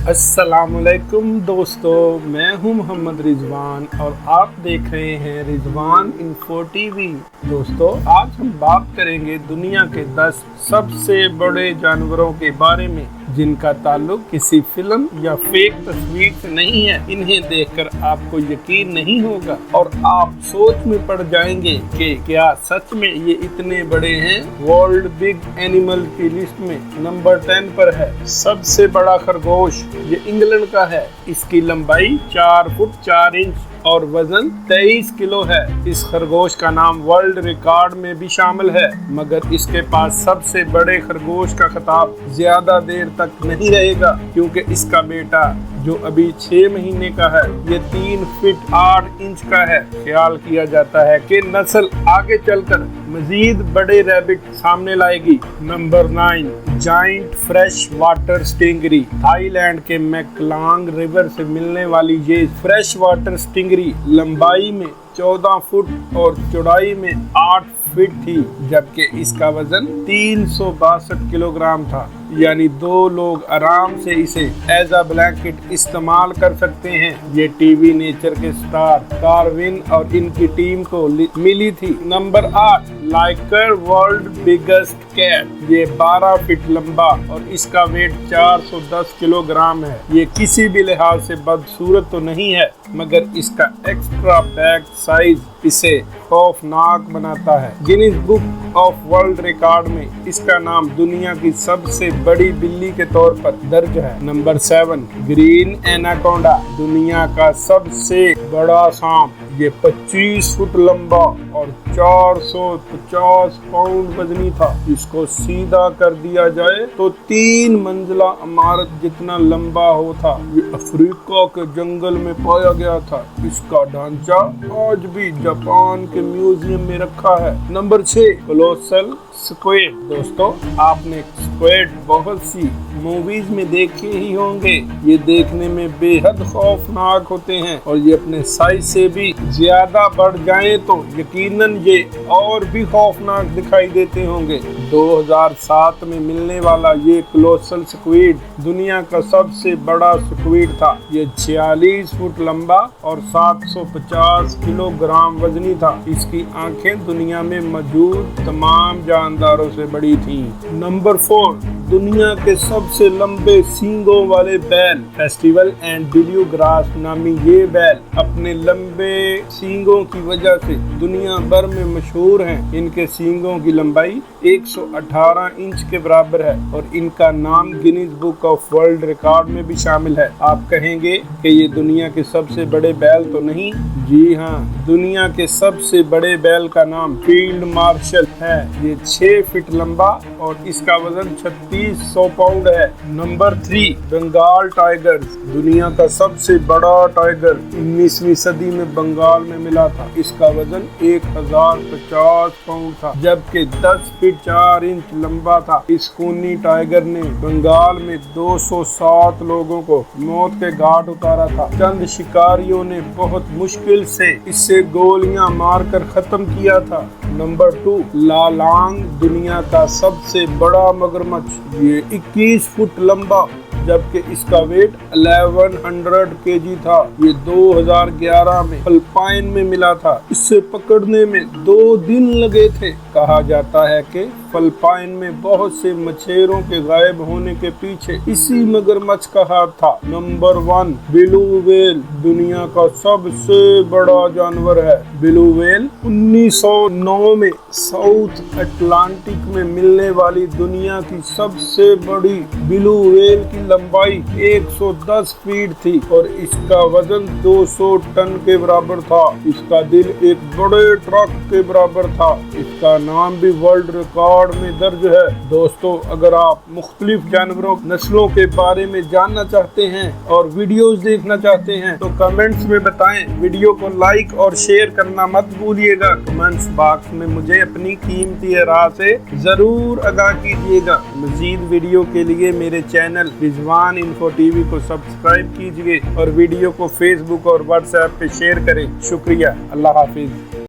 السلام علیکم دوستو، میں ہوں محمد رضوان اور آپ دیکھ رہے ہیں رضوان انفو ٹی وی۔ دوستو، آج ہم بات کریں گے دنیا کے 10 سب سے بڑے جانوروں کے بارے میں جن کا تعلق کسی فلم یا فیک تصویر سے نہیں ہے۔ انہیں دیکھ کر آپ کو یقین نہیں ہوگا اور آپ سوچ میں پڑ جائیں گے کہ کیا سچ میں یہ اتنے بڑے ہیں۔ ورلڈ بگ اینیمل کی لسٹ میں نمبر 10 پر ہے سب سے بڑا خرگوش۔ یہ انگلینڈ کا ہے۔ اس کی لمبائی 4 فٹ 4 انچ اور وزن 23 کلو ہے۔ اس خرگوش کا نام ورلڈ ریکارڈ میں بھی شامل ہے، مگر اس کے پاس سب سے بڑے خرگوش کا خطاب زیادہ دیر تک نہیں رہے گا، کیونکہ اس کا بیٹا جو ابھی 6 مہینے کا ہے یہ 3 فٹ 8 انچ کا ہے۔ خیال کیا جاتا ہے کہ نسل آگے چل کر مزید بڑے ریبٹ سامنے لائے گی۔ Number 9، giant fresh water stingray. Thailand کے میکلانگ ریور سے ملنے والی یہ فریش واٹر سٹنگری لمبائی میں 14 فٹ اور چوڑائی میں 8 فٹ تھی، جبکہ اس کا وزن 362 کلو گرام تھا، یعنی 2 لوگ آرام سے اسے ایز اے بلینکٹ استعمال کر سکتے ہیں۔ یہ ٹی وی نیچر کے سٹار کاروین اور ان کی ٹیم کو ملی تھی۔ Number 8، liger world biggest cat. یہ 12 فٹ لمبا اور اس کا ویٹ 410 کلو گرام ہے۔ یہ کسی بھی لحاظ سے بدصورت تو نہیں ہے، مگر اس کا ایکسٹرا بیک سائز اسے خوفناک بناتا ہے۔ Guinness book of world record میں اس کا نام دنیا کی سب سے بڑی بلی کے طور پر درج ہے۔ Number 7، green anaconda. دنیا کا سب سے بڑا سانپ۔ یہ 25 فٹ لمبا اور 450 پاؤنڈ وزنی تھا۔ اس کو سیدھا کر دیا جائے تو 3 منزلہ عمارت جتنا لمبا ہوتا۔ یہ افریقہ کے جنگل میں پایا گیا تھا۔ اس کا ڈھانچہ آج بھی جاپان کے میوزیم میں رکھا ہے۔ Number 6، colossal squid. دوستو، آپ نے سکویڈ بہت سی موویز میں دیکھے ہی ہوں گے۔ یہ دیکھنے میں بے حد خوفناک ہوتے ہیں اور یہ اپنے سائز سے بھی زیادہ بڑھ جائیں تو یقیناً یہ اور بھی خوفناک دکھائی دیتے ہوں گے۔ 2007 میں ملنے والا یہ کولوسل سکویڈ دنیا کا سب سے بڑا سکویڈ تھا۔ یہ 46 فٹ لمبا اور 750 کلو گرام وزنی تھا۔ اس کی آنکھیں دنیا میں موجود تمام جانداروں سے بڑی تھیں۔ نمبر 4، دنیا کے سب سے لمبے سینگوں والے بیل۔ فیسٹیول اینڈ بلیو گراس نامی یہ بیل اپنے لمبے سینگوں کی وجہ سے دنیا بھر میں مشہور ہیں۔ ان کے سینگوں کی لمبائی 118 انچ کے برابر ہے اور ان کا نام Guinness book of world record میں بھی شامل ہے۔ آپ کہیں گے کہ یہ دنیا کے سب سے بڑے بیل تو نہیں؟ جی ہاں، دنیا کے سب سے بڑے بیل کا نام فیلڈ مارشل ہے۔ یہ 6 فٹ لمبا اور اس کا وزن 3600 پاؤنڈ ہے۔ Number 3، Bengal tiger. دنیا کا سب سے بڑا ٹائیگر 19ویں صدی میں بنگال میں ملا تھا۔ اس کا وزن 1050 پاؤنڈ تھا، جبکہ 10 فٹ 4 انچ لمبا تھا۔ اس خونی ٹائیگر نے بنگال میں 207 لوگوں کو موت کے گھاٹ اتارا تھا۔ چند شکاریوں نے بہت مشکل سے اس سے گولیاں مار کر ختم کیا تھا۔ نمبر 2، لالانگ۔ دنیا کا سب سے بڑا مگرمچھ۔ یہ 21 فٹ لمبا جبکہ اس کا ویٹ 1100 kg تھا۔ یہ 2011 میں فلپائن میں ملا تھا۔ اس سے پکڑنے میں 2 دن لگے تھے۔ کہا جاتا ہے کہ فلپائن میں بہت سے مچھیروں کے غائب ہونے کے پیچھے اسی مگرمچھ کا ہاتھ تھا۔ نمبر 1، بلو ویل۔ دنیا کا سب سے بڑا جانور ہے بلو ویل۔ 1909 میں ساؤتھ اٹلانٹک میں ملنے والی دنیا کی سب سے بڑی بلو ویل کی لمبائی 110 فیٹ تھی اور اس کا وزن 200 ٹن کے برابر تھا۔ اس کا دل ایک بڑے ٹرک کے برابر تھا۔ اس کا نام بھی ورلڈ ریکارڈ میں درج ہے۔ دوستو، اگر آپ مختلف جانوروں نسلوں کے بارے میں جاننا چاہتے ہیں اور ویڈیوز دیکھنا چاہتے ہیں تو کمنٹس میں بتائیں۔ ویڈیو کو لائک اور شیئر کرنا مت بھولیے گا۔ کمنٹس باکس میں مجھے اپنی قیمتی آراء سے ضرور آگاہ کیجیے گا۔ مزید ویڈیو کے لیے میرے چینل رضوان انفو ٹی وی کو سبسکرائب کیجیے اور ویڈیو کو فیس بک اور واٹس ایپ پہ شیئر کریں۔ شکریہ۔ اللہ حافظ۔